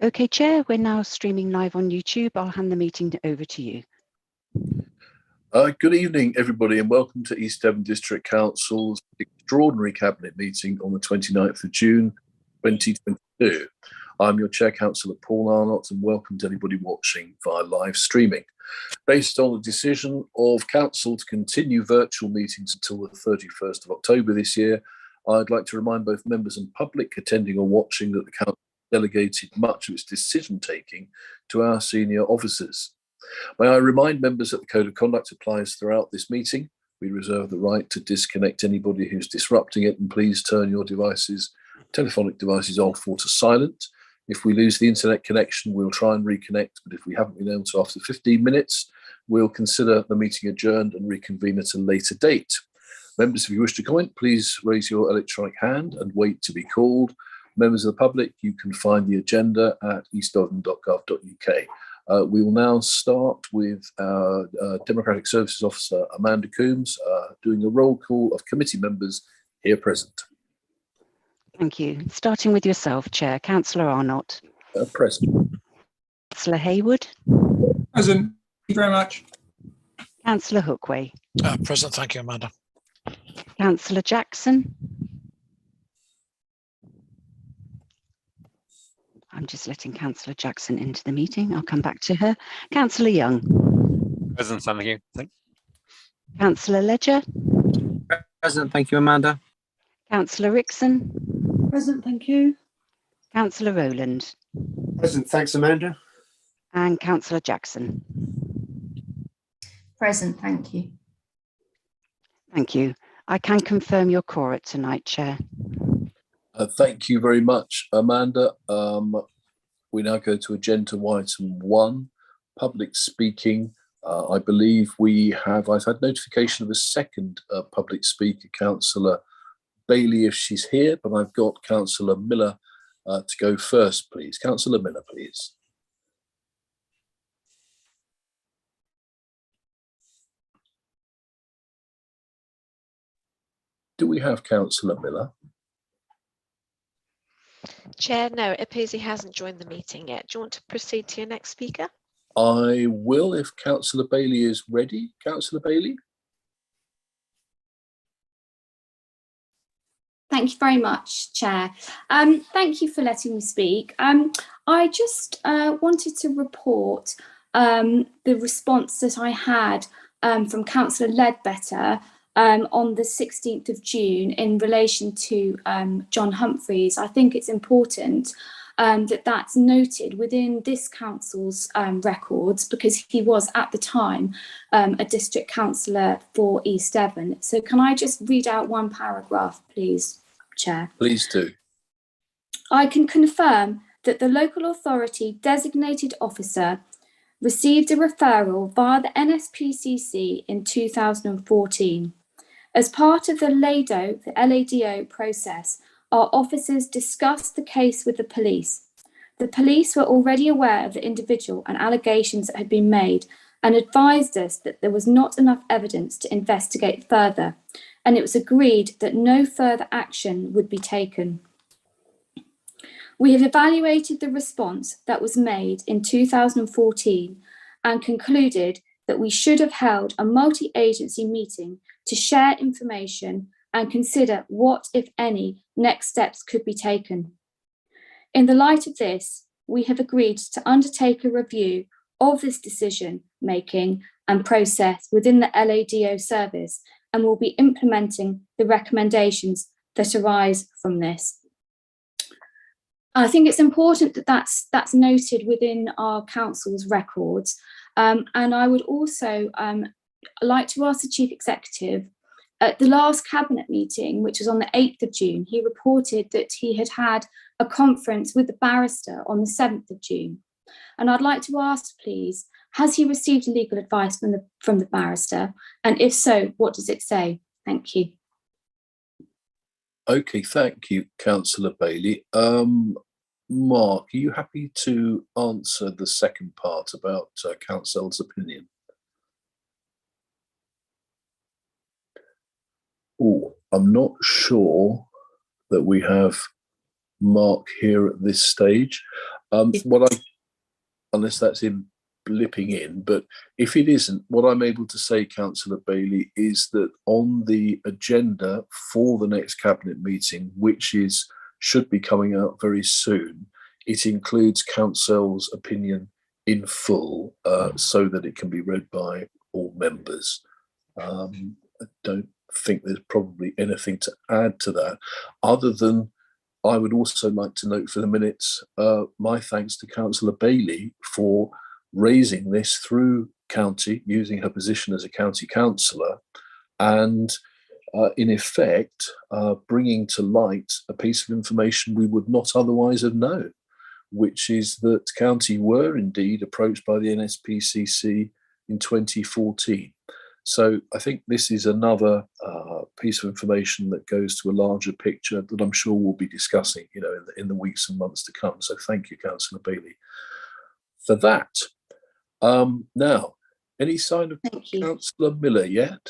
Okay, Chair, we're now streaming live on YouTube. I'll hand the meeting over to you. Good evening, everybody, and welcome to East Devon District Council's extraordinary Cabinet meeting on the 29th of June 2022. I'm your Chair, Councillor Paul Arnott, and welcome to anybody watching via live streaming. Based on the decision of Council to continue virtual meetings until the 31st of October this year, I'd like to remind both members and public attending or watching that the Council delegated much of its decision-taking to our senior officers. May I remind members that the Code of Conduct applies throughout this meeting. We reserve the right to disconnect anybody who's disrupting it, and please turn your devices, telephonic devices, off or to silent. If we lose the internet connection, we'll try and reconnect, but if we haven't been able to after 15 minutes, we'll consider the meeting adjourned and reconvene at a later date. Members, if you wish to comment, please raise your electronic hand and wait to be called. Members of the public, you can find the agenda at eastdevon.gov.uk. We will now start with our Democratic Services Officer, Amanda Coombs, doing a roll call of committee members here present. Thank you. Starting with yourself, Chair. Councillor Arnott. Present. Councillor Hayward. Present. Thank you very much. Councillor Hookway. Present. Thank you, Amanda. Councillor Jackson. I'm just letting Councillor Jackson into the meeting. I'll come back to her. Councillor Young. Present, thank you. Councillor Ledger. Present, thank you, Amanda. Councillor Rickson. Present, thank you. Councillor Rowland. Present, thanks, Amanda. And Councillor Jackson. Present, thank you. Thank you. I can confirm your quorum tonight, Chair. Thank you very much, Amanda. We now go to agenda item 1, public speaking. I believe I've had notification of a second public speaker, Councillor Bailey, if she's here, but I've got Councillor Miller to go first, please. Councillor Miller, please. Do we have Councillor Miller? Chair, no, it appears he hasn't joined the meeting yet. Do you want to proceed to your next speaker? I will if Councillor Bailey is ready. Councillor Bailey? Thank you very much, Chair. Thank you for letting me speak. I just wanted to report the response that I had from Councillor Ledbetter on the 16th of June in relation to John Humphreys. I think it's important that that's noted within this council's records, because he was at the time a district councillor for East Devon. So can I just read out one paragraph, please, Chair? Please do. I can confirm that the local authority designated officer received a referral via the NSPCC in 2014. As part of the LADO process, our officers discussed the case with the police. The police were already aware of the individual and allegations that had been made and advised us that there was not enough evidence to investigate further, and it was agreed that no further action would be taken. We have evaluated the response that was made in 2014 and concluded that we should have held a multi-agency meeting to share information and consider what, if any, next steps could be taken. In the light of this, we have agreed to undertake a review of this decision-making and process within the LADO service, and will be implementing the recommendations that arise from this. I think it's important that that's noted within our council's records. And I would also like to ask the Chief Executive, at the last Cabinet meeting, which was on the 8th of June, he reported that he had had a conference with the barrister on the 7th of June. And I'd like to ask, please, has he received legal advice from the barrister? And if so, what does it say? Thank you. Okay, thank you, Councillor Bailey. Mark, are you happy to answer the second part about Council's opinion? Oh, I'm not sure that we have Mark here at this stage. Unless that's him blipping in, but if it isn't, what I'm able to say, Councillor Bailey, is that on the agenda for the next cabinet meeting, which should be coming out very soon, it includes council's opinion in full, so that it can be read by all members. I don't think there's probably anything to add to that, other than I would also like to note for the minutes my thanks to Councillor Bailey for raising this through county, using her position as a county councillor, and in effect bringing to light a piece of information we would not otherwise have known, which is that county were indeed approached by the NSPCC in 2014. So I think this is another piece of information that goes to a larger picture that I'm sure we'll be discussing, in the weeks and months to come. So thank you, Councillor Bailey, for that. Now, any sign of Councillor Miller yet?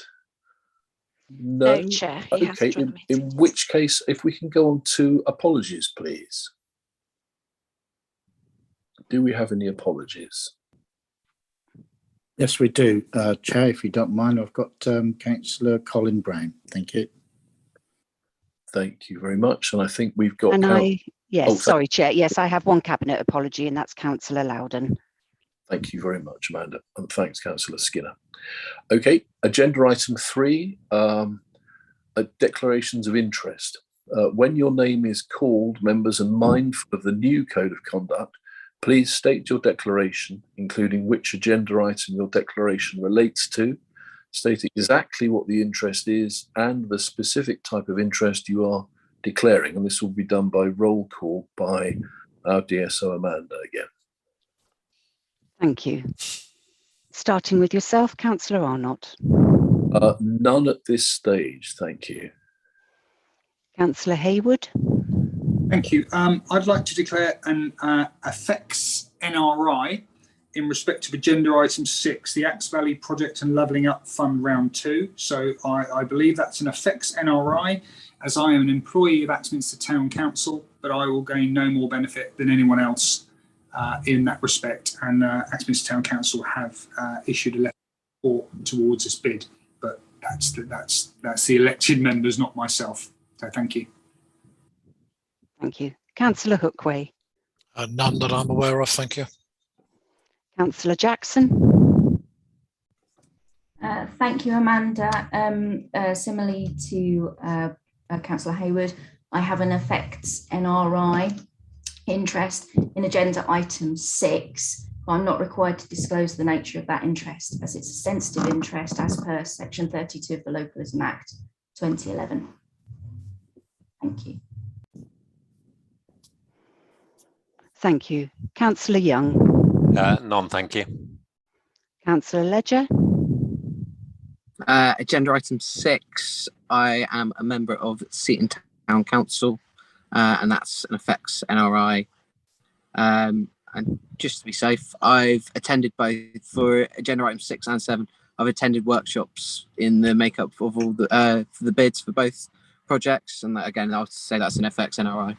No, Chair. He okay. hasn't joined the In meeting. which case, if we can go on to apologies, please. Do we have any apologies? Yes, we do. Chair, if you don't mind, I've got Councillor Colin Brown. Thank you. Thank you very much. And I think we've got... Sorry, Chair. Yes, I have one cabinet apology, and that's Councillor Loudon. Thank you very much, Amanda. And thanks, Councillor Skinner. Okay, agenda item 3, declarations of interest. When your name is called, members are mindful of the new code of conduct. Please state your declaration, including which agenda item your declaration relates to. State exactly what the interest is and the specific type of interest you are declaring. And this will be done by roll call by our DSO Amanda again. Thank you. Starting with yourself, Councillor Arnott. None at this stage, thank you. Councillor Hayward. Thank you. I'd like to declare an effects NRI in respect of agenda item 6, the Axe Valley Project and Levelling Up Fund Round 2. So I believe that's an effects NRI, as I am an employee of Axminster Town Council, but I will gain no more benefit than anyone else in that respect. And Axminster Town Council have issued a letter of support towards this bid, but that's the elected members, not myself. So thank you. Thank you. Councillor Hookway. None that I'm aware of, thank you. Councillor Jackson. Thank you, Amanda. Similarly to Councillor Hayward, I have an effects NRI interest in agenda item 6. I'm not required to disclose the nature of that interest, as it's a sensitive interest as per section 32 of the Localism Act 2011. Thank you. Thank you. Councillor Young. None, thank you. Councillor Ledger. Agenda item 6, I am a member of Seaton Town Council, and that's an effects NRI. And just to be safe, I've attended both for agenda item 6 and 7. I've attended workshops in the makeup of all the for the bids for both projects, and that, again, I'll say that's an effects NRI.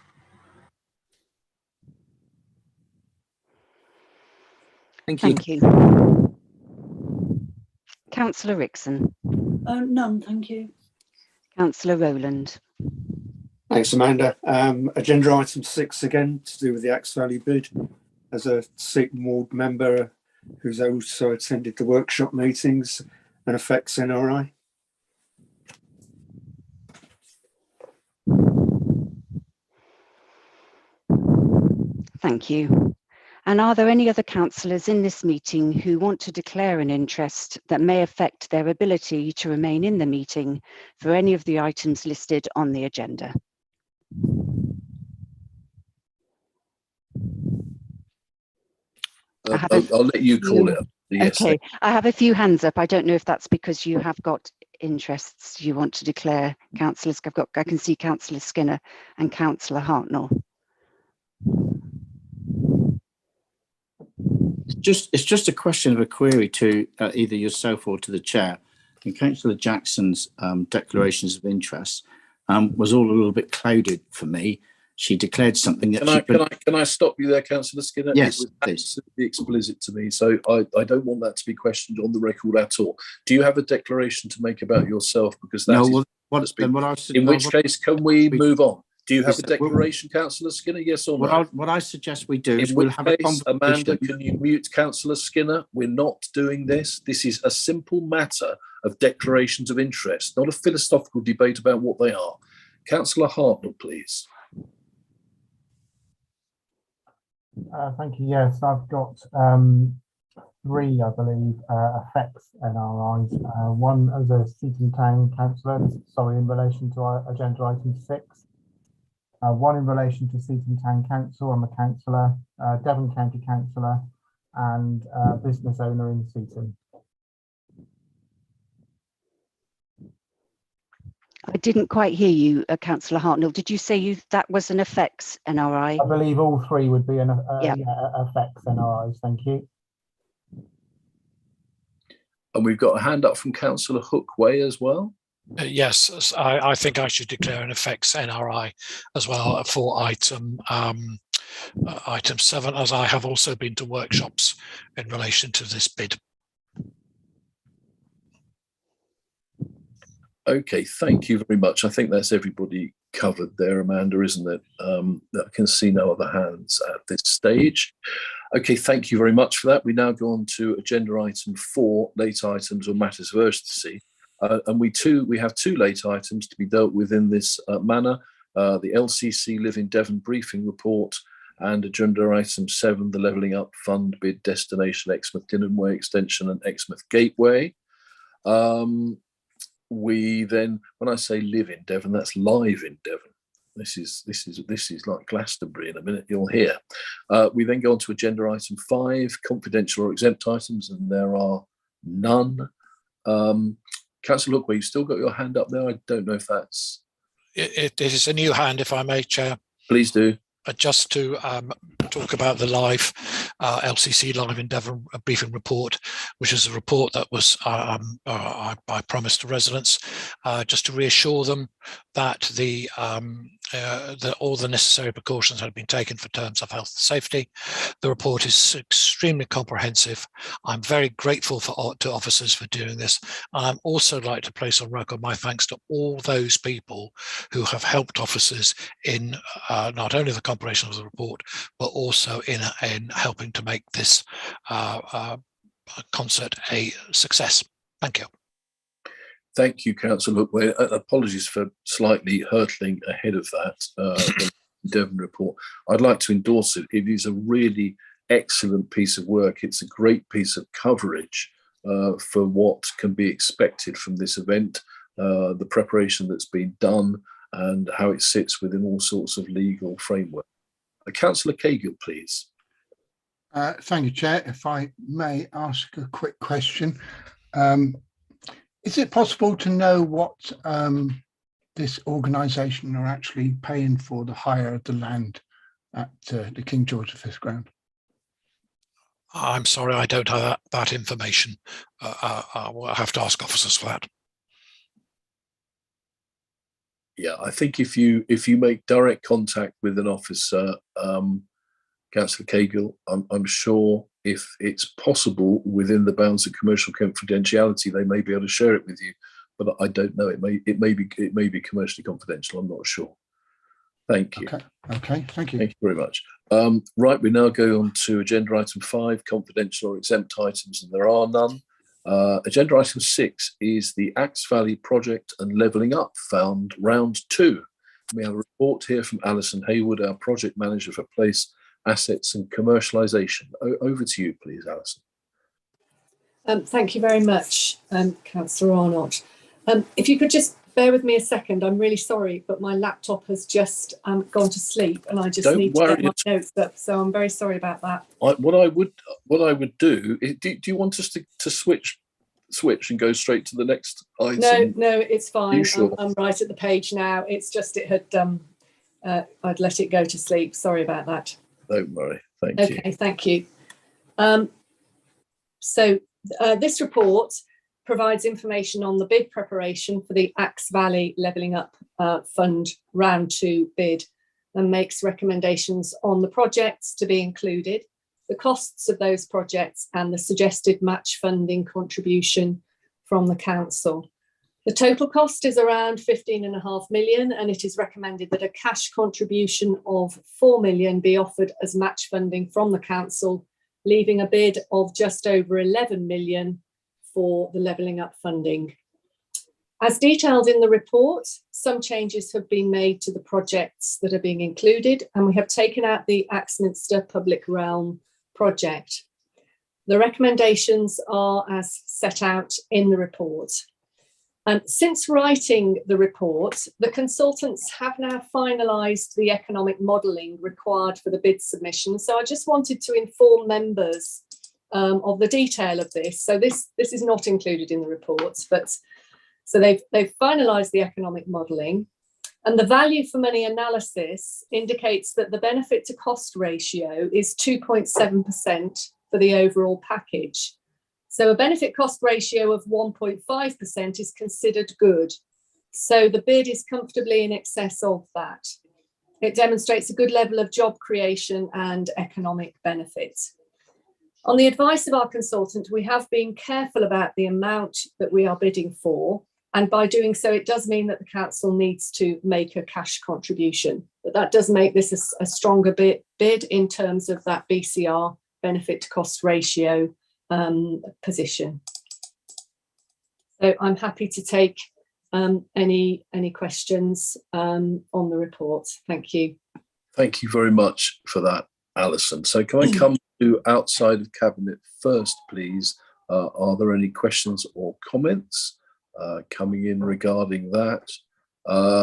Thank you. Councillor Rickson. None, thank you. Councillor Rowland. Thanks, Amanda. Agenda item 6 again, to do with the Axe Valley bid. As a Seaton Ward member who's also attended the workshop meetings and effects NRI. Thank you. And are there any other councillors in this meeting who want to declare an interest that may affect their ability to remain in the meeting for any of the items listed on the agenda? I'll let you call it. Yes, okay, I have a few hands up. I don't know if that's because you have got interests you want to declare. Councillors, I can see Councillor Skinner and Councillor Hartnell. It's just a question of a query to either yourself or to the chair. And Councillor Jackson's declarations of interest was all a little bit clouded for me. she declared something that Can I stop you there, Councillor Skinner? Yes, it was absolutely explicit to me, so I don't want that to be questioned on the record at all. Do you have a declaration to make about yourself? Because that in which case, can we move on? Do you have a declaration, Councillor Skinner? Yes or no? What I suggest we do is we'll have a conversation. Amanda, can you mute Councillor Skinner? We're not doing this. This is a simple matter of declarations of interest, not a philosophical debate about what they are. Councillor Hartnell, please. Thank you. Yes, I've got 3, I believe, effects NRIs. One as a Seaton Town councillor, sorry, in relation to our agenda item 6. One in relation to Seaton Town Council, I'm a councillor, Devon County councillor, and business owner in Seaton. I didn't quite hear you, Councillor Hartnell. Did you say that was an effects NRI? I believe all 3 would be an effects NRIs. Thank you. And we've got a hand up from Councillor Hookway as well. Yes, I think I should declare an effects NRI as well for item 7, as I have also been to workshops in relation to this bid. Okay, thank you very much. I think that's everybody covered there, Amanda, isn't it? I can see no other hands at this stage. Okay, thank you very much for that. We now go on to agenda item 4, late items or matters of urgency. And we have 2 late items to be dealt with in this manner. The LCC Live in Devon briefing report and agenda item 7, the Levelling Up Fund bid destination Exmouth Dinham Extension and Exmouth Gateway. We then, when I say live in Devon, that's live in Devon. This is like Glastonbury in a minute, you'll hear. We then go on to agenda item 5, confidential or exempt items, and there are none. Councillor Hookway, you've still got your hand up there. I don't know if that's... It is a new hand, if I may, Chair. Please do. Just to talk about the live LCC Live in Devon briefing report, which is a report that was I promised to residents, just to reassure them that all the necessary precautions had been taken for terms of health and safety. The report is extremely comprehensive. I'm very grateful to officers for doing this. And I'm also like to place on record my thanks to all those people who have helped officers in not only the comprehension of the report, but also in helping to make this concert a success. Thank you. Thank you, Councillor Hookway. Apologies for slightly hurtling ahead of that the Devon report. I'd like to endorse it. It is a really excellent piece of work. It's a great piece of coverage for what can be expected from this event, the preparation that's been done, and how it sits within all sorts of legal framework. Councillor Cahill, please. Thank you, Chair. If I may ask a quick question. Is it possible to know what this organisation are actually paying for the hire of the land at the King George V ground? I'm sorry, I don't have that information. I'll have to ask officers for that. Yeah, I think if you make direct contact with an officer, Councillor Cahill, I'm sure if it's possible within the bounds of commercial confidentiality, they may be able to share it with you. But I don't know. It may be commercially confidential. I'm not sure. Thank you. Okay. Thank you. Thank you very much. Right, we now go on to agenda item 5, confidential or exempt items, and there are none. Agenda item 6 is the Axe Valley Project and Levelling Up Fund Round 2. We have a report here from Alison Hayward, our project manager for Place, Assets and Commercialisation. Over to you, please, Alison. Thank you very much, Councillor Arnott. If you could just bear with me a second, I'm really sorry, but my laptop has just gone to sleep, and I just need to get my notes up. So I'm very sorry about that. What I would do is, do you want us to switch and go straight to the next item? No, it's fine. Sure? I'm right at the page now. It's just it had I'd let it go to sleep. Sorry about that. Don't worry. Thank you. Okay, thank you. So this report provides information on the bid preparation for the Axe Valley Levelling Up Fund Round 2 bid and makes recommendations on the projects to be included, the costs of those projects, and the suggested match funding contribution from the council. The total cost is around 15.5 million, and it is recommended that a cash contribution of 4 million be offered as match funding from the council, leaving a bid of just over 11 million for the levelling up funding. As detailed in the report, some changes have been made to the projects that are being included, and we have taken out the Axminster Public Realm project. The recommendations are as set out in the report. Since writing the report, the consultants have now finalised the economic modelling required for the bid submission. So I just wanted to inform members of the detail of this. So this is not included in the report, but so they've finalised the economic modelling, and the value for money analysis indicates that the benefit to cost ratio is 2.7% for the overall package. So a benefit cost ratio of 1.5% is considered good. So the bid is comfortably in excess of that. It demonstrates a good level of job creation and economic benefit. On the advice of our consultant, we have been careful about the amount that we are bidding for. And by doing so, it does mean that the council needs to make a cash contribution. But that does make this a stronger bid in terms of that BCR, benefit to cost ratio, position. So I'm happy to take any questions on the report. Thank you. Thank you very much for that, Alison. So can I come to outside of Cabinet first, please? Are there any questions or comments coming in regarding that?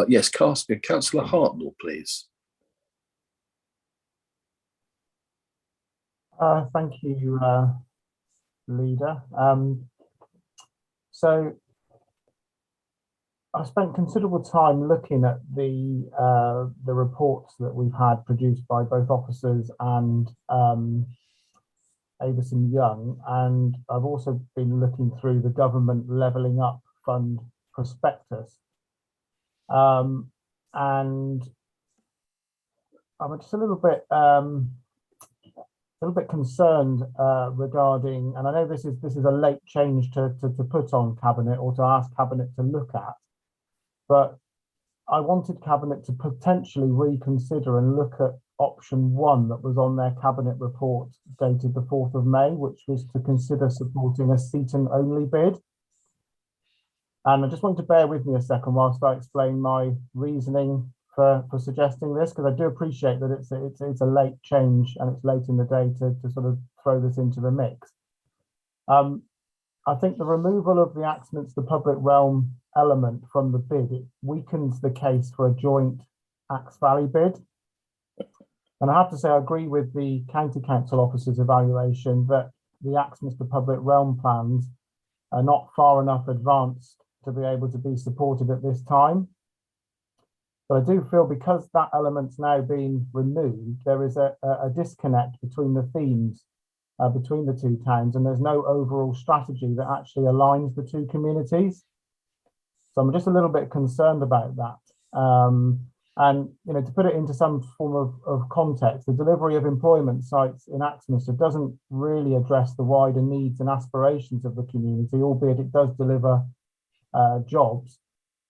Yes, Councillor Hartnell, please. Thank you, Leader. So I spent considerable time looking at the reports that we've had produced by both officers and Avison Young, and I've also been looking through the government levelling up fund prospectus, and I'm just a little bit concerned regarding, and I know this is a late change to put on Cabinet or to ask Cabinet to look at, but I wanted Cabinet to potentially reconsider and look at option 1 that was on their Cabinet report dated the 4th of May, which was to consider supporting a Seaton only bid. And I just want to bear with me a second whilst I explain my reasoning for suggesting this, because I do appreciate that it's a late change and it's late in the day to sort of throw this into the mix. I think the removal of the Axminster Public Realm element from the bid, it weakens the case for a joint Axe Valley bid. And I have to say, I agree with the County Council officer's evaluation that the Axminster Public Realm plans are not far enough advanced to be able to be supported at this time. But I do feel because that element's now been removed, there is a disconnect between the themes between the two towns, and there's no overall strategy that actually aligns the two communities. So I'm just a little bit concerned about that. And to put it into some form of context, the delivery of employment sites in Axminster doesn't really address the wider needs and aspirations of the community, albeit it does deliver jobs.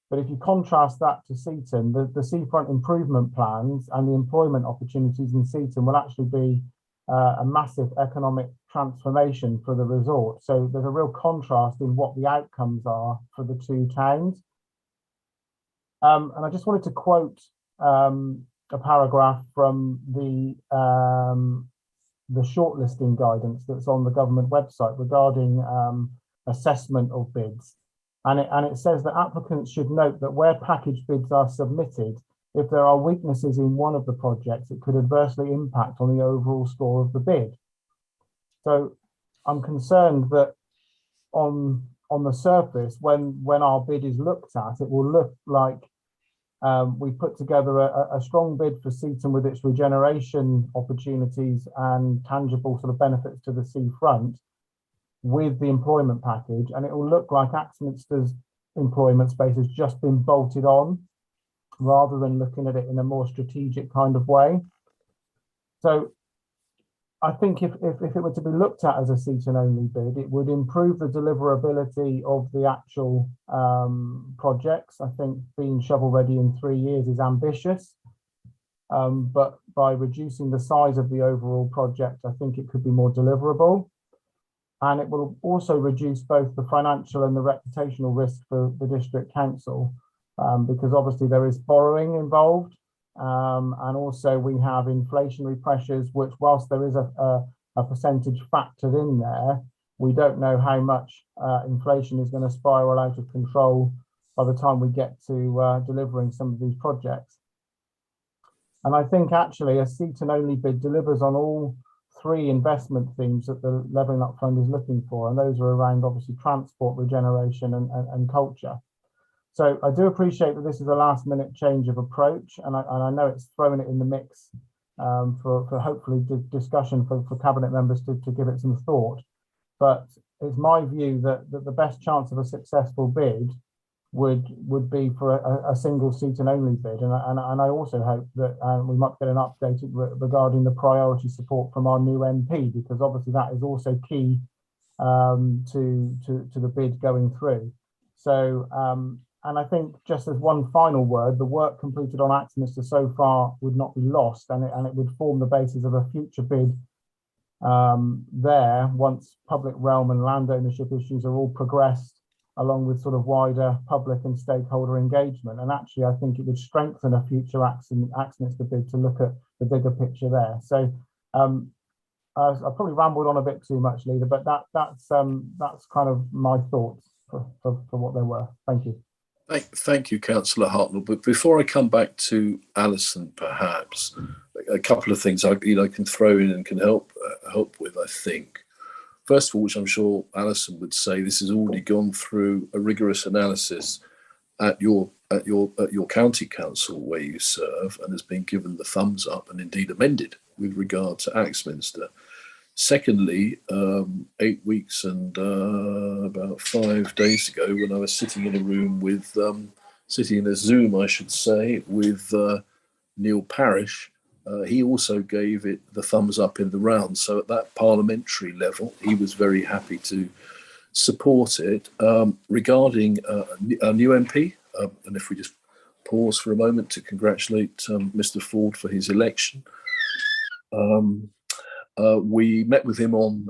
But if you contrast that to Seaton, the seafront improvement plans and the employment opportunities in Seaton will actually be a massive economic transformation for the resort. So there's a real contrast in what the outcomes are for the two towns. And I just wanted to quote a paragraph from the shortlisting guidance that's on the government website regarding assessment of bids. And it says that applicants should note that where package bids are submitted, if there are weaknesses in one of the projects, it could adversely impact on the overall score of the bid. So I'm concerned that on the surface, when our bid is looked at, it will look like we put together a strong bid for Seaton with its regeneration opportunities and tangible sort of benefits to the seafront with the employment package, and it will look like Axminster's employment space has just been bolted on. rather than looking at it in a more strategic kind of way. So I think if it were to be looked at as a seat and only bid, it would improve the deliverability of the actual projects. I think being shovel ready in 3 years is ambitious, but by reducing the size of the overall project, I think it could be more deliverable. And it will also reduce both the financial and the reputational risk for the district council, because obviously there is borrowing involved. And also we have inflationary pressures, which whilst there is a percentage factored in there, we don't know how much inflation is going to spiral out of control by the time we get to delivering some of these projects. And I think actually a seat and only bid delivers on all 3 investment themes that the Levelling Up Fund is looking for, and those are around obviously transport, regeneration and culture. So I do appreciate that this is a last minute change of approach, and I know it's throwing it in the mix for hopefully discussion for cabinet members to give it some thought. But it's my view that the best chance of a successful bid would be for a single seat and only bid, and I also hope that we might get an update regarding the priority support from our new MP, because obviously that is also key to the bid going through. So and I think just as one final word, the work completed on Axminster so far would not be lost, and it would form the basis of a future bid there once public realm and land ownership issues are all progressed, along with sort of wider public and stakeholder engagement. And actually, I think it would strengthen a future Axminster bid to look at the bigger picture there. So I probably rambled on a bit too much, Leader, but that's kind of my thoughts for what they were. Thank you. Thank you, Councillor Hartnell. But before I come back to Alison, perhaps a couple of things I can throw in and can help with. I think first of all, which I'm sure Alison would say, this has already gone through a rigorous analysis at your county council where you serve, and has been given the thumbs up and indeed amended with regard to Axminster. Secondly, 8 weeks and about 5 days ago, when I was sitting in a room with, sitting in a Zoom, I should say, with Neil Parish, he also gave it the thumbs up in the round. So at that parliamentary level, he was very happy to support it. Regarding a new MP, and if we just pause for a moment to congratulate Mr. Ford for his election. We met with him on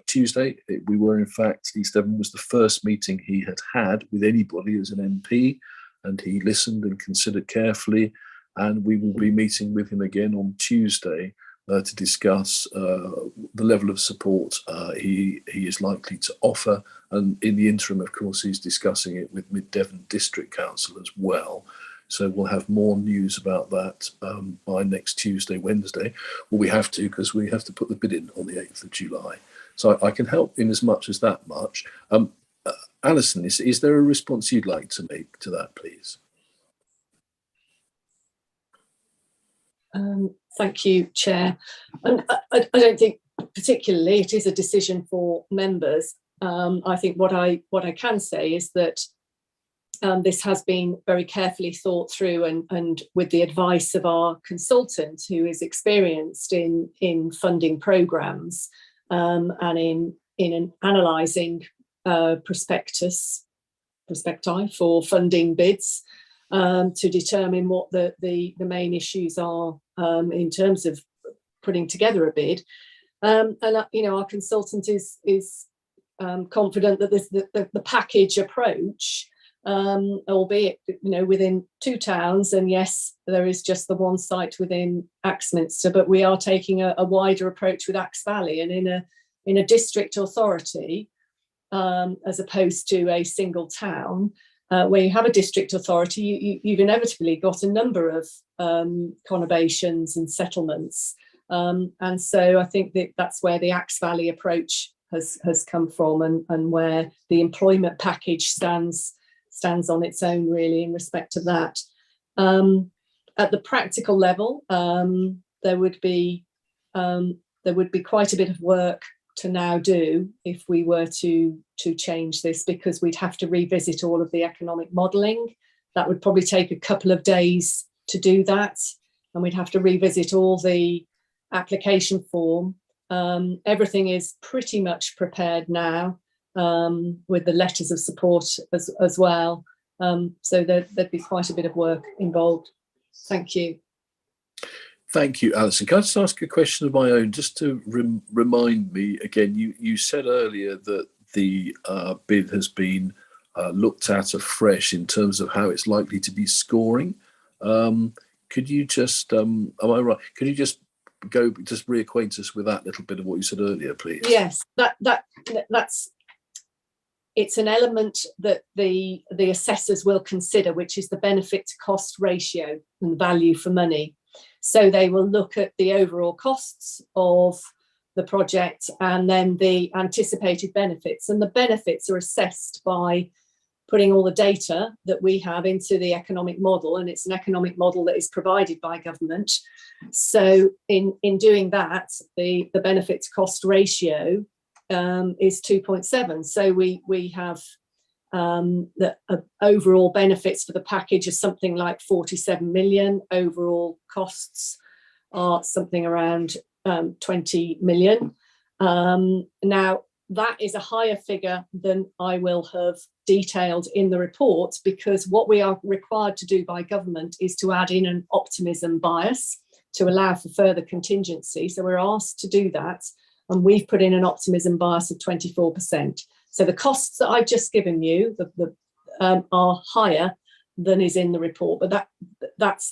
Tuesday. We were, in fact, East Devon was the first meeting he had with anybody as an MP, and he listened and considered carefully. And we will be meeting with him again on Tuesday to discuss the level of support he is likely to offer. And in the interim, of course, he's discussing it with Mid Devon District Council as well. So we'll have more news about that by next Tuesday, Wednesday. Well, we have to, because we have to put the bid in on the 8th of July. So I can help in as much as that much. Alison, is there a response you'd like to make to that, please? Thank you, Chair. And I don't think particularly it is a decision for members. I think what I can say is that this has been very carefully thought through, and with the advice of our consultant, who is experienced in funding programmes and in analysing prospecti for funding bids to determine what the main issues are in terms of putting together a bid. And our consultant is confident that the package approach, albeit within 2 towns, and yes, there is just the one site within Axminster, but we are taking a wider approach with Axe Valley, and in a district authority as opposed to a single town. Where you have a district authority, you've inevitably got a number of conurbations and settlements, and so I think that's where the Axe Valley approach has come from, and where the employment package stands on its own, really, in respect of that. At the practical level, there would be quite a bit of work to now do if we were to change this, because we'd have to revisit all of the economic modelling that would probably take a couple of days to do that, and we'd have to revisit all the application form. Everything is pretty much prepared now, with the letters of support as well. So there'd be quite a bit of work involved. Thank you. Thank you, Alison. Can I just ask a question of my own, just to remind me again? You said earlier that the bid has been looked at afresh in terms of how it's likely to be scoring. Could you just, am I right? Could you just reacquaint us with that little bit of what you said earlier, please? Yes, that's it's an element that the assessors will consider, which is the benefit to cost ratio and value for money. So they will look at the overall costs of the project and then the anticipated benefits. And the benefits are assessed by putting all the data that we have into the economic model, and it's an economic model that is provided by government. So in doing that, the benefit to cost ratio is 2.7. So we have the overall benefits for the package is something like 47 million. Overall costs are something around 20 million. Now, that is a higher figure than I will have detailed in the report, because what we are required to do by government is to add in an optimism bias to allow for further contingency. So we're asked to do that, and we've put in an optimism bias of 24%. So the costs that I've just given you are higher than is in the report, but that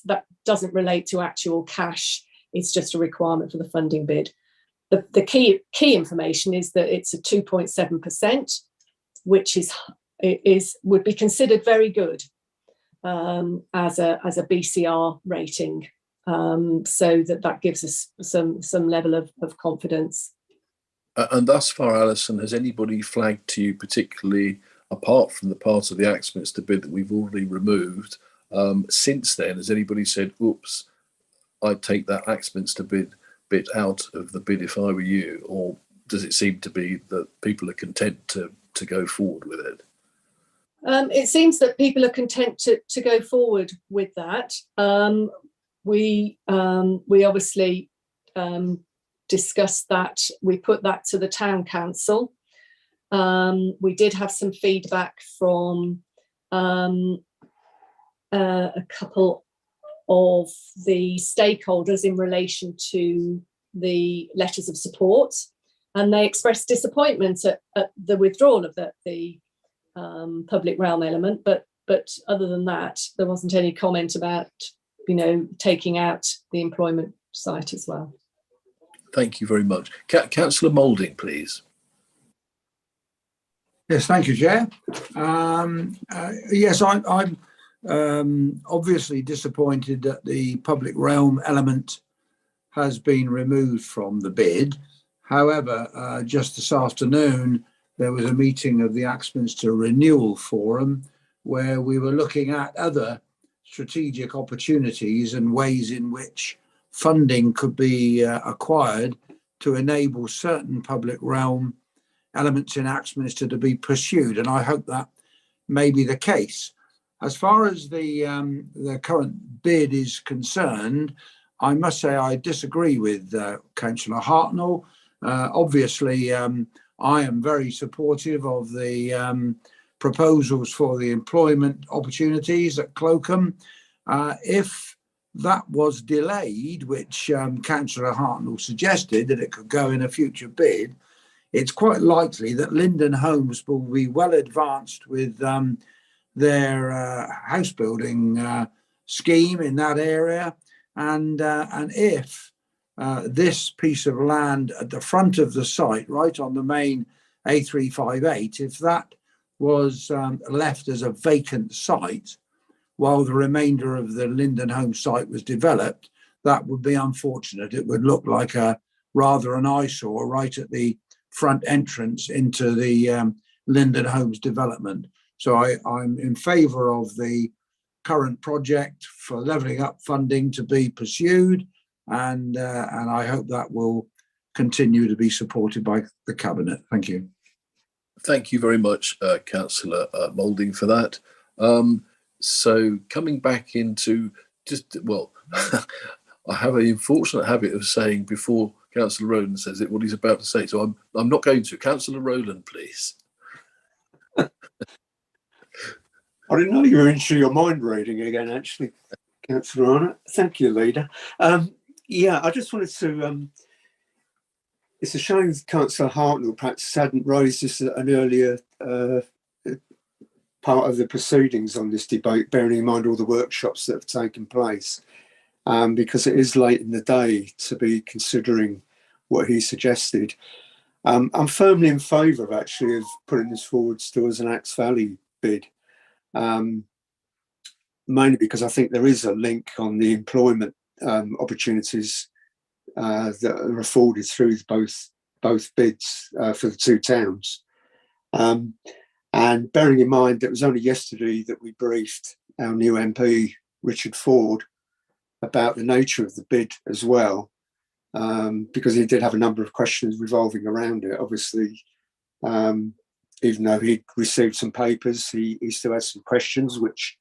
doesn't relate to actual cash. It's just a requirement for the funding bid. The key information is that it's a 2.7%, which would be considered very good as a BCR rating. So that gives us some level of confidence. And thus far, Alison, has anybody flagged to you, particularly apart from the part of the Axminster bid that we've already removed, since then, has anybody said, oops, I'd take that Axminster bit out of the bid if I were you? Or does it seem to be that people are content to go forward with it? It seems that people are content to go forward with that. We obviously discussed that. We put that to the town council. We did have some feedback from a couple of the stakeholders in relation to the letters of support, and they expressed disappointment at the withdrawal of the public realm element. But other than that, there wasn't any comment about taking out the employment site as well. Thank you very much. Councillor Moulding, please. Yes, thank you, Chair. Yes, I'm obviously disappointed that the public realm element has been removed from the bid. However, just this afternoon, there was a meeting of the Axminster Renewal Forum where we were looking at other strategic opportunities and ways in which funding could be acquired to enable certain public realm elements in Axminster to be pursued, and I hope that may be the case. As far as the current bid is concerned, I must say I disagree with Councillor Hartnell. Obviously, I am very supportive of the proposals for the employment opportunities at Cloakham. If that was delayed, which Councillor Hartnell suggested that it could go in a future bid, it's quite likely that Linden Homes will be well advanced with their house building scheme in that area, and if this piece of land at the front of the site, right on the main A358, if that was left as a vacant site while the remainder of the Linden Home site was developed, that would be unfortunate. It would look like rather an eyesore right at the front entrance into the Linden Homes development. So I'm in favour of the current project for levelling up funding to be pursued, and I hope that will continue to be supported by the Cabinet. Thank you. Thank you very much, Councillor Moulding, for that. So coming back into just, well, I have an unfortunate habit of saying before Councillor Rowland says it what he's about to say. So I'm not going to. Councillor Rowland, please. I didn't know you were into your mind reading again, actually, Councillor Arnott. Thank you, Leader. Yeah, I just wanted to, it's a shame Councillor Hartnell perhaps hadn't raised this at an earlier part of the proceedings on this debate, bearing in mind all the workshops that have taken place, because it is late in the day to be considering what he suggested. I'm firmly in favour of actually of putting this forward still as an Axe Valley bid. Mainly because I think there is a link on the employment opportunities that are afforded through both bids for the two towns. And bearing in mind that it was only yesterday that we briefed our new MP, Richard Ford, about the nature of the bid as well, because he did have a number of questions revolving around it. Obviously, even though he'd received some papers, he still had some questions which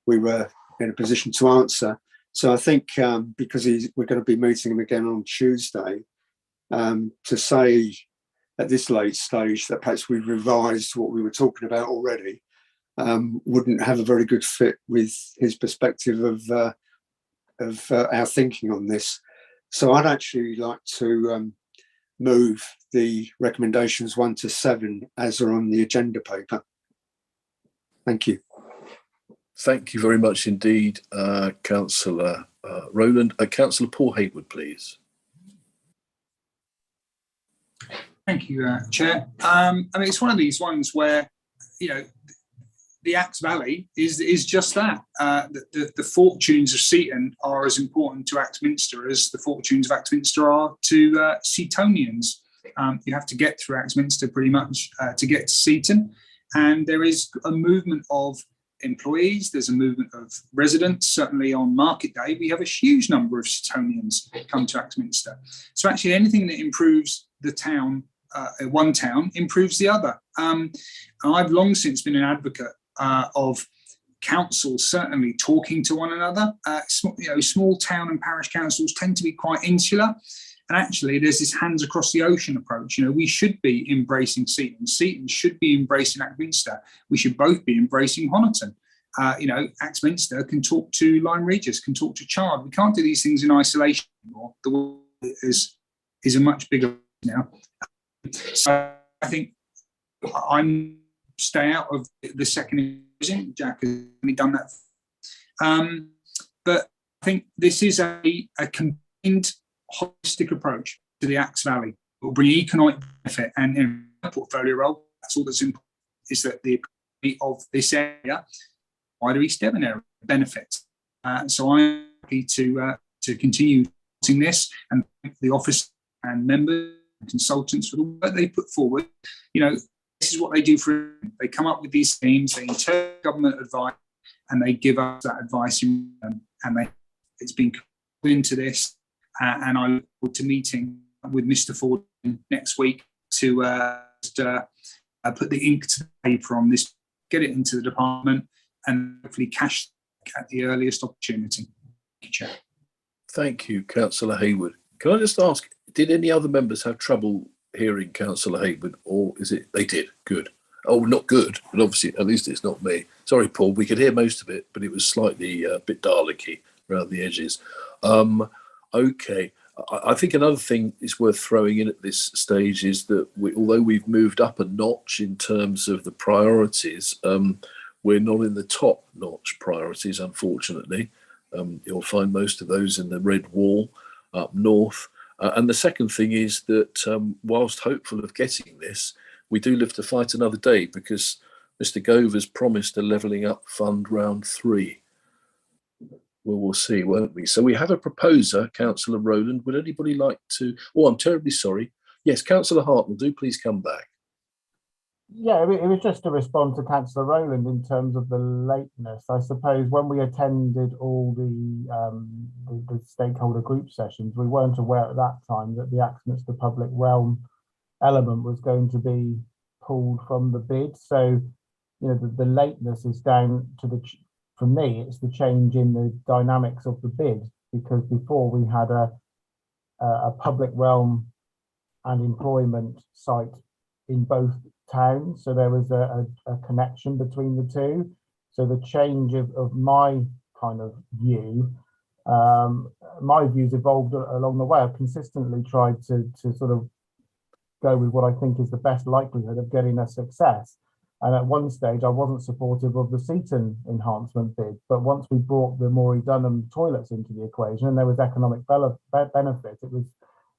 we were in a position to answer. So I think because we're going to be meeting him again on Tuesday, to say at this late stage that perhaps we've revised what we were talking about already wouldn't have a very good fit with his perspective of our thinking on this. So I'd actually like to move the recommendations 1 to 7 as are on the agenda paper. Thank you. Thank you very much indeed, Councillor Rowland. Councillor Paul Haywood, please. Thank you, Chair. I mean, it's one of these ones where, you know, the Axe Valley is just that. The fortunes of Seaton are as important to Axminster as the fortunes of Axminster are to Seatonians. You have to get through Axminster pretty much to get to Seaton, and there is a movement of employees, there's a movement of residents. Certainly on market day, we have a huge number of Seatonians come to Axminster. So actually anything that improves the town, one town, improves the other. I've long since been an advocate of councils certainly talking to one another. Small town and parish councils tend to be quite insular. And actually, there's this hands across the ocean approach. You know, we should be embracing Seaton. Seaton should be embracing Axminster. We should both be embracing Honiton. Axminster can talk to Lyme Regis, can talk to Chard. We can't do these things in isolation anymore. The world is a much bigger now. So I think I'm stay out of the second division. Jack has only done that. But I think this is a combined holistic approach to the Axe Valley. It will bring economic benefit, and in a portfolio role, that's all that's important, is that the economy of this area, wider East Devon area, benefits. So I'm happy to continue doing this, and thank the office and members and consultants for the work they put forward. You know, this is what they do for. They come up with these themes, they interpret government advice, and they give us that advice, and it's been put into this. And I look forward to meeting with Mr. Ford next week to put the ink to the paper on this, get it into the department, and hopefully cash at the earliest opportunity. Thank you, Chair. Thank you, Councillor Haywood. Can I just ask, did any other members have trouble hearing Councillor Haywood, or is it they did? Good. Oh, not good, but obviously at least it's not me. Sorry, Paul, we could hear most of it, but it was slightly a bit Dalek-y around the edges. Okay, I think another thing is worth throwing in at this stage is that although we've moved up a notch in terms of the priorities, we're not in the top notch priorities, unfortunately. You'll find most of those in the red wall up north. And the second thing is that whilst hopeful of getting this, we do live to fight another day, because Mr. Gove has promised a levelling up fund round 3. Well, we'll see, won't we? So we have a proposer, Councillor Rowland. Would anybody like to? Oh, I'm terribly sorry. Yes, Councillor Hartnell, do please come back. Yeah, it was just to respond to Councillor Rowland in terms of the lateness. I suppose when we attended all the stakeholder group sessions, we weren't aware at that time that the Axminster Public Realm element was going to be pulled from the bid. So, you know, the lateness is down to for me, it's the change in the dynamics of the bid, because before we had a public realm and employment site in both towns, so there was a connection between the two. So the change of my kind of view, my views evolved along the way. I've consistently tried to sort of go with what I think is the best likelihood of getting a success. And at one stage, I wasn't supportive of the Seaton enhancement bid, but once we brought the Morey Dunham toilets into the equation and there was economic benefit, it was,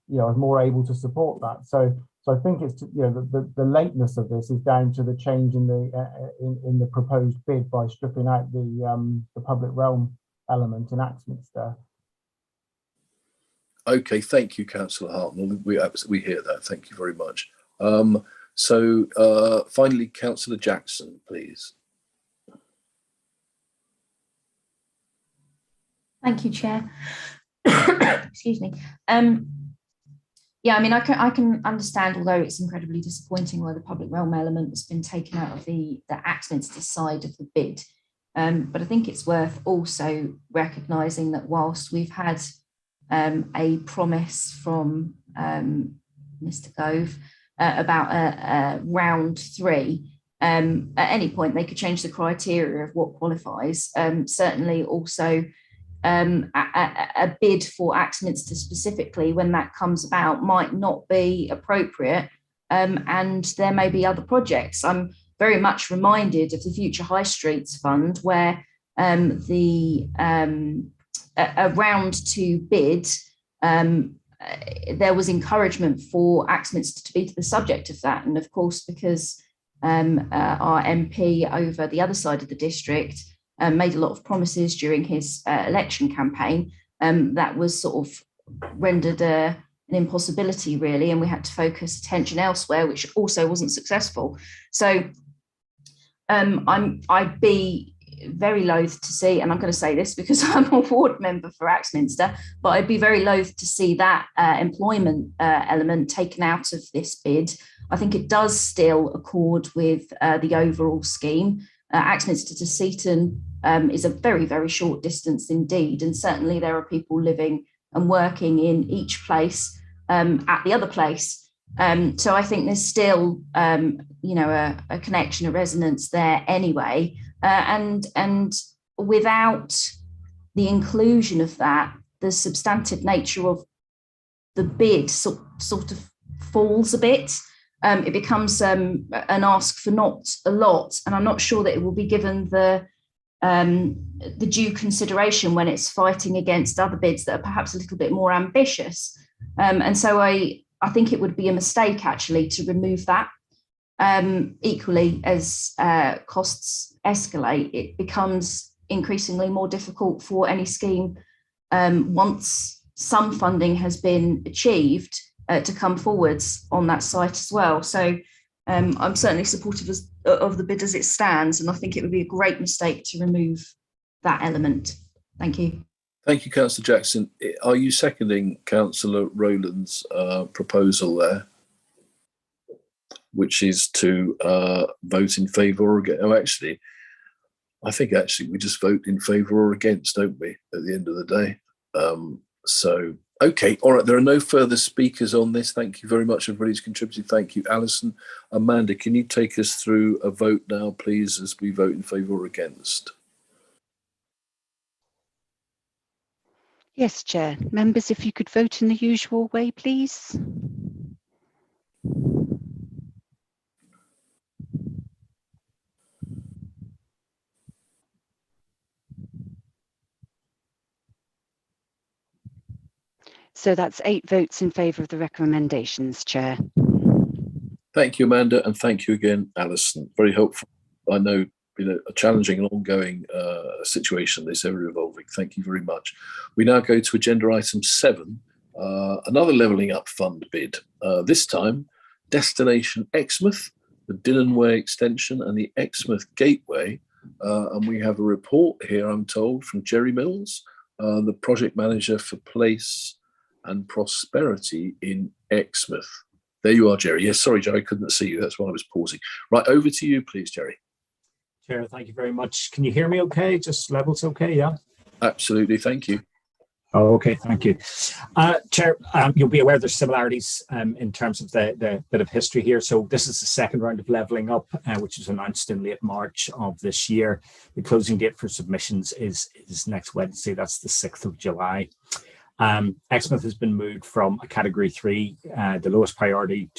you know, I was more able to support that. So I think it's, you know, the lateness of this is down to the change in the proposed bid by stripping out the public realm element in Axminster. Okay, thank you, Councillor Hartnell. We hear that. Thank you very much. Finally, Councillor Jackson, please. Thank you, Chair. Excuse me. Yeah, I mean, I can understand, although it's incredibly disappointing why the public realm element has been taken out of the Axminster side of the bid. But I think it's worth also recognising that whilst we've had a promise from Mr. Gove about round 3, at any point they could change the criteria of what qualifies. Certainly also a bid for Axminster specifically, when that comes about, might not be appropriate, and there may be other projects. I'm very much reminded of the Future High Streets Fund, where a round 2 bid, there was encouragement for Axminster to be to the subject of that. And of course, because our MP over the other side of the district made a lot of promises during his election campaign, that was sort of rendered an impossibility, really, and we had to focus attention elsewhere, which also wasn't successful. So I'd be very loath to see, and I'm going to say this because I'm a ward member for Axminster, but I'd be very loath to see that employment element taken out of this bid. I think it does still accord with the overall scheme. Axminster to Seaton is a very, very short distance indeed, and certainly there are people living and working in each place at the other place. So I think there's still, you know, a connection, a resonance there anyway. And without the inclusion of that, the substantive nature of the bid sort of falls a bit. It becomes an ask for not a lot, and I'm not sure that it will be given the due consideration when it's fighting against other bids that are perhaps a little bit more ambitious. And so I think it would be a mistake actually to remove that. Equally, as costs escalate, it becomes increasingly more difficult for any scheme, once some funding has been achieved, to come forwards on that site as well. So I'm certainly supportive of the bid as it stands, and I think it would be a great mistake to remove that element. Thank you. Thank you, Councillor Jackson. Are you seconding Councillor Rowland's proposal there, which is to vote in favour or against? Oh, actually, I think we just vote in favour or against, don't we, at the end of the day? So, okay, all right, there are no further speakers on this. Thank you very much, everybody who's contributed. Thank you, Alison. Amanda, can you take us through a vote now, please, as we vote in favour or against? Yes, Chair. Members, if you could vote in the usual way, please. So that's 8 votes in favour of the recommendations, Chair. Thank you, Amanda, and thank you again, Alison. Very helpful. I know, you know, a challenging and ongoing situation, this ever evolving. Thank you very much. We now go to agenda item 7, another Levelling Up Fund bid. This time, Destination Exmouth, the Dillon Way extension and the Exmouth Gateway. And we have a report here, I'm told, from Jerry Mills, the project manager for Place and Prosperity in Exmouth. There you are, Jerry. Yes, sorry, Jerry, I couldn't see you. That's why I was pausing. Right, over to you, please, Jerry. Chair. Thank you very much. Can you hear me okay? Just levels okay, yeah? Absolutely, thank you. Oh, okay, thank you. Chair, you'll be aware there's similarities in terms of the bit of history here. So this is the second round of levelling up, which was announced in late March of this year. The closing date for submissions is next Wednesday, that's the 6th of July. Exmouth has been moved from a Category 3, the lowest priority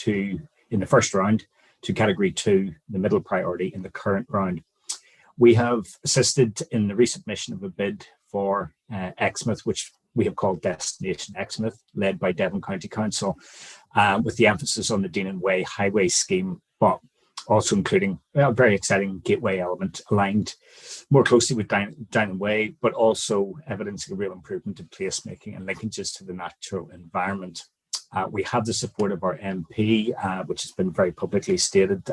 in the first round, to Category 2, the middle priority in the current round. We have assisted in the resubmission of a bid for Exmouth, which we have called Destination Exmouth, led by Devon County Council, with the emphasis on the Deanan Way Highway Scheme, but also including a very exciting gateway element aligned more closely with Deanan Way, but also evidencing a real improvement in placemaking and linkages to the natural environment. We have the support of our MP, which has been very publicly stated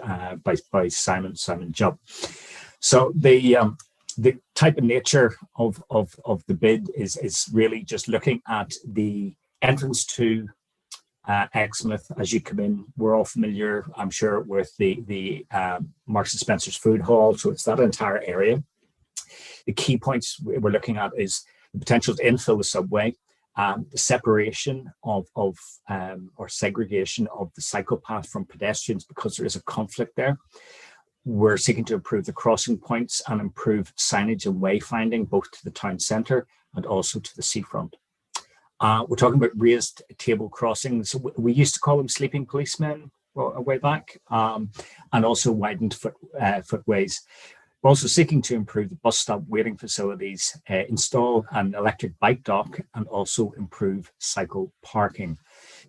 by Simon Jupp. So the type and nature of the bid is really just looking at the entrance to Exmouth as you come in. We're all familiar, I'm sure, with the Marks and Spencer's food hall, so it's that entire area. The key points we're looking at is the potential to infill the subway, the separation or segregation of the cycle path from pedestrians because there is a conflict there. We're seeking to improve the crossing points and improve signage and wayfinding, both to the town centre and also to the seafront. We're talking about raised table crossings. We used to call them sleeping policemen a way back, and also widened footways. We're also seeking to improve the bus stop waiting facilities, install an electric bike dock, and also improve cycle parking.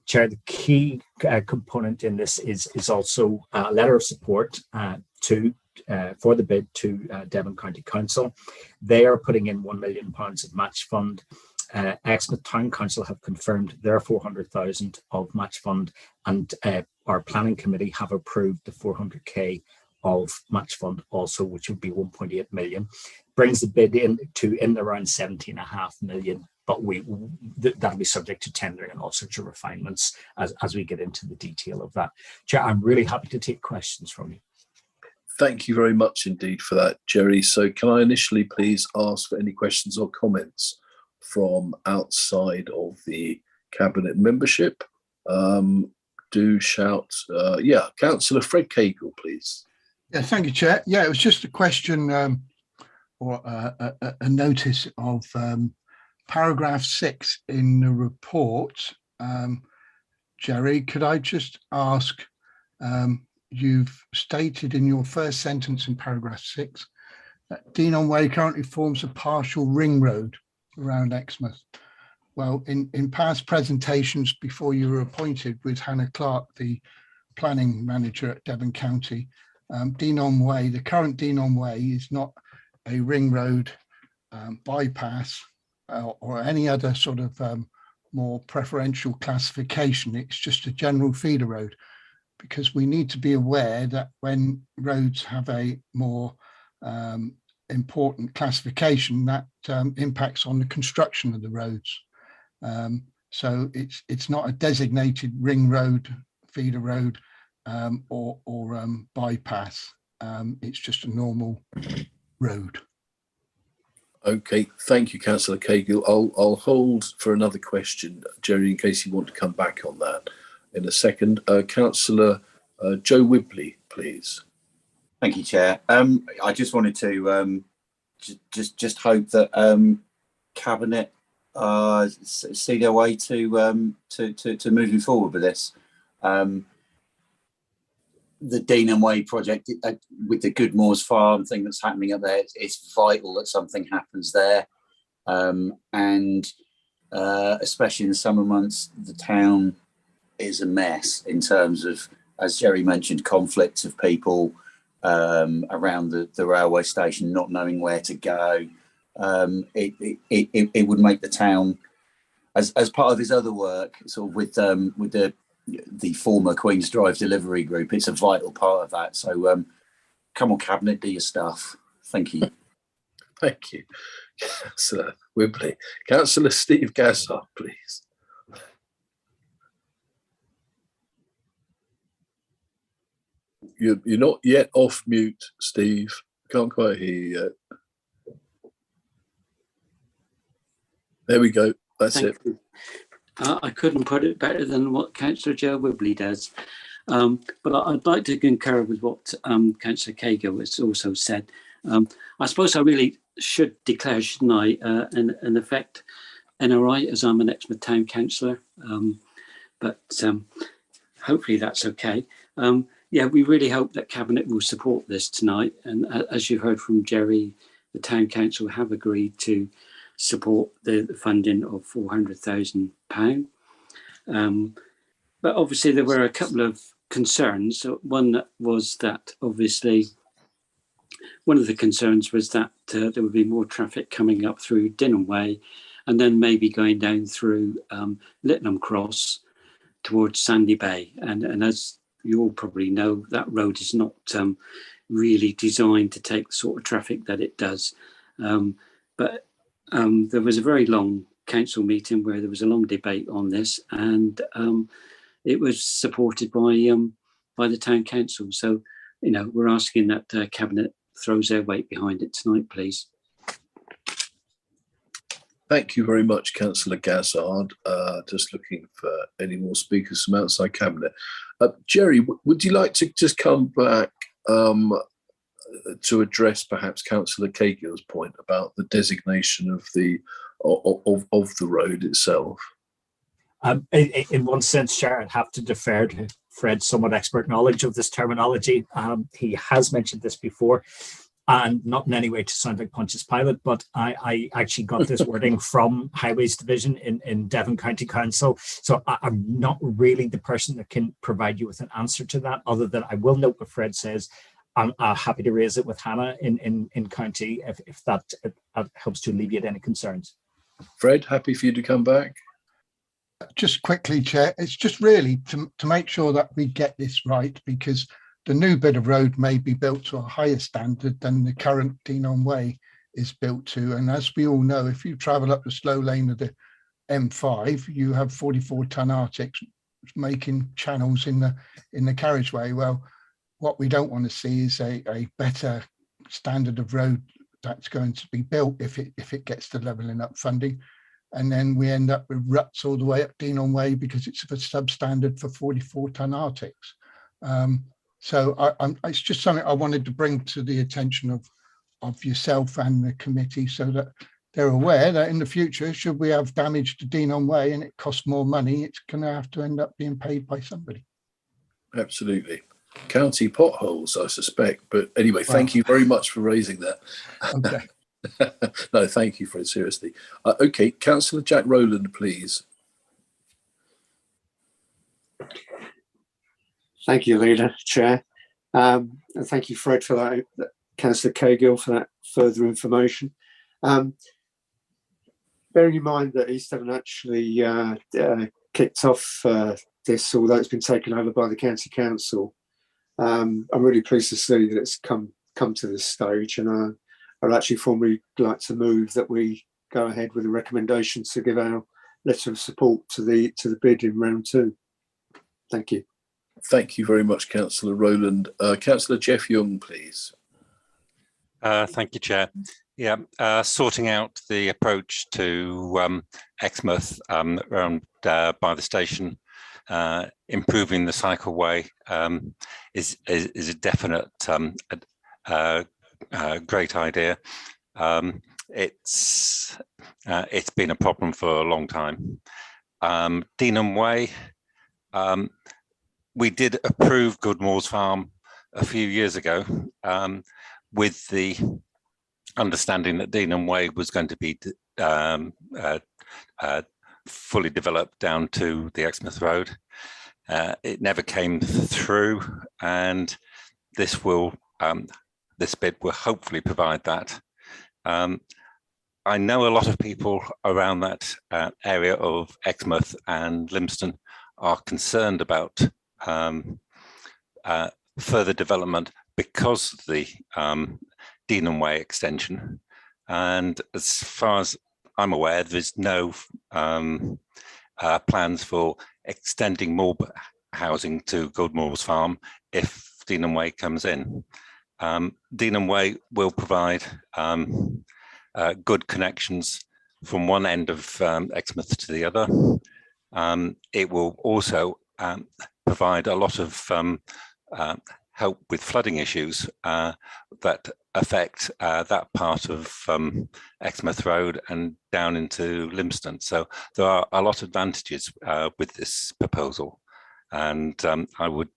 Chair, the key component in this is also a letter of support for the bid to Devon County Council. They are putting in £1 million of match fund. Exmouth Town Council have confirmed their 400,000 of match fund, and our planning committee have approved the 400k of match fund also, which would be 1.8 million. Brings the bid in around 17.5 million. But that'll be subject to tendering and all sorts of refinements as we get into the detail of that. Chair, I'm really happy to take questions from you. Thank you very much indeed for that, Jerry. So can I initially please ask for any questions or comments from outside of the Cabinet membership? Do shout. Councillor Fred Cagle, please. Yeah, thank you, Chair. Yeah, it was just a question or a notice of paragraph 6 in the report. Jerry, could I just ask, you've stated in your first sentence in paragraph 6 that Deanan Way currently forms a partial ring road around Exmouth. Well, in past presentations before you were appointed with Hannah Clark, the planning manager at Devon County, Deanan Way, the current Deanan Way is not a ring road bypass or any other sort of more preferential classification. It's just a general feeder road, because we need to be aware that when roads have a more important classification, that impacts on the construction of the roads. So it's not a designated ring road, feeder road, or bypass. It's just a normal road. Okay, thank you, Councillor Cagle. I'll hold for another question, Jerry, in case you want to come back on that in a second. Councillor Joe Wibley, please. Thank you, Chair. I just wanted to just hope that Cabinet see their way to moving forward with this. The Deanan Way project with the Goodmoors Farm thing that's happening up there, it's vital that something happens there, and especially in the summer months, the town is a mess in terms of, as Jerry mentioned, conflicts of people around the railway station not knowing where to go. It would make the town, as part of his other work, sort of with the former Queen's Drive delivery group, it's a vital part of that. So come on, Cabinet, do your stuff. Thank you. Thank you, Councillor Wibley. Councillor Steve Gassard, please. You're not yet off mute, Steve. Can't quite hear you yet. There we go. That's Thank it. you. I couldn't put it better than what Councillor Joe Wibley does. But I'd like to concur with what Councillor Cahill has also said. I suppose I really should declare, shouldn't I, an effect NRI, as I'm an Exmouth Town Councillor. But hopefully that's okay. Yeah, we really hope that Cabinet will support this tonight. And as you heard from Jerry, the Town Council have agreed to support the funding of £400,000. But obviously there were a couple of concerns. One was that obviously one of the concerns was that there would be more traffic coming up through Dinham Way and then maybe going down through Littenham Cross towards Sandy Bay. And as you all probably know, that road is not really designed to take the sort of traffic that it does. But there was a very long council meeting where there was a long debate on this, and it was supported by the town council. So, you know, we're asking that Cabinet throws their weight behind it tonight, please. Thank you very much, Councillor Gazzard. Just looking for any more speakers from outside Cabinet. Jerry, would you like to just come back to address perhaps Councillor Cahill's point about the designation of the road itself? In one sense, Chair, I'd have to defer to Fred's somewhat expert knowledge of this terminology. He has mentioned this before, and not in any way to sound like Pontius Pilate, but I actually got this wording from Highways Division in Devon County Council. So I'm not really the person that can provide you with an answer to that, other than I will note what Fred says. I'm happy to raise it with Hannah in County if that helps to alleviate any concerns. Fred, happy for you to come back. Just quickly, Chair, it's just really to make sure that we get this right, because the new bit of road may be built to a higher standard than the current Dinon Way is built to. And as we all know, if you travel up the slow lane of the M5, you have 44-ton Arctics making channels in the carriageway. Well, what we don't want to see is a better standard of road that's going to be built if it gets to levelling up funding. And then we end up with ruts all the way up Dinon Way because it's a substandard for 44-ton Arctics. So it's just something I wanted to bring to the attention of yourself and the committee, so that they're aware that in the future, should we have damage to Dinon Way and it costs more money, it's going to have to end up being paid by somebody. Absolutely. County potholes, I suspect. But anyway, thank you very much for raising that. Okay. No, thank you, Fred, seriously. Okay, Councillor Jack Rowland, please. Thank you, Leader, Chair. And thank you, Fred, for that, Councillor Cahill, for that further information. Bearing in mind that East Devon actually kicked off this, although it's been taken over by the County Council, I'm really pleased to see that it's come to this stage, and I'd actually formally like to move that we go ahead with a recommendation to give our letter of support to the bid in round 2. Thank you. Thank you very much, Councillor Rowland. Councillor Jeff Young, please. Thank you, Chair. Yeah, sorting out the approach to Exmouth around by the station, improving the cycleway is a definite great idea. It's been a problem for a long time. Dinon Way, we did approve Goodmore's Farm a few years ago with the understanding that Dinon Way was going to be fully developed down to the Exmouth Road. It never came through, and this bid will hopefully provide that. I know a lot of people around that area of Exmouth and Lympston are concerned about further development because of the Dinon Way extension. And as far as I'm aware, there's no plans for extending more housing to Goodmore's Farm if Dinon Way comes in. Dean Way will provide good connections from one end of Exmouth to the other. It will also provide a lot of help with flooding issues that affect that part of Exmouth Road and down into Lympston. So there are a lot of advantages with this proposal, and I would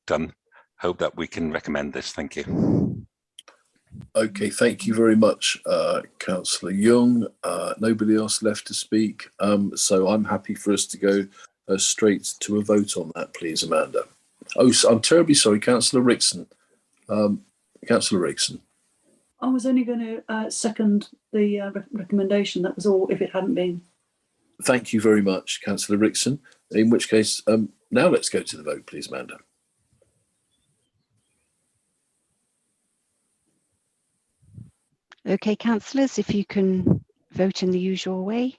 hope that we can recommend this. Thank you. Okay, thank you very much, Councillor Young. Nobody else left to speak, so I'm happy for us to go straight to a vote on that, please, Amanda. Oh, I'm terribly sorry, Councillor Rickson. Councillor Rickson. I was only going to second the recommendation. That was all, if it hadn't been. Thank you very much, Councillor Rickson. In which case, now let's go to the vote, please, Amanda. Okay, councillors, if you can vote in the usual way.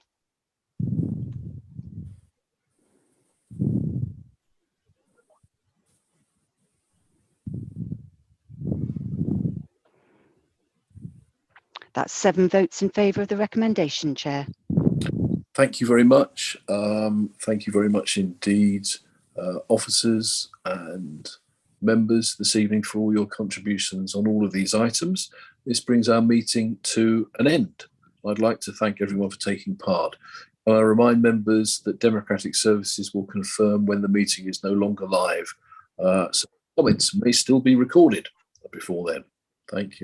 That's 7 votes in favour of the recommendation, Chair. Thank you very much. Thank you very much indeed, officers and members this evening, for all your contributions on all of these items. This brings our meeting to an end. I'd like to thank everyone for taking part. I remind members that Democratic Services will confirm when the meeting is no longer live. So comments may still be recorded before then. Thank you.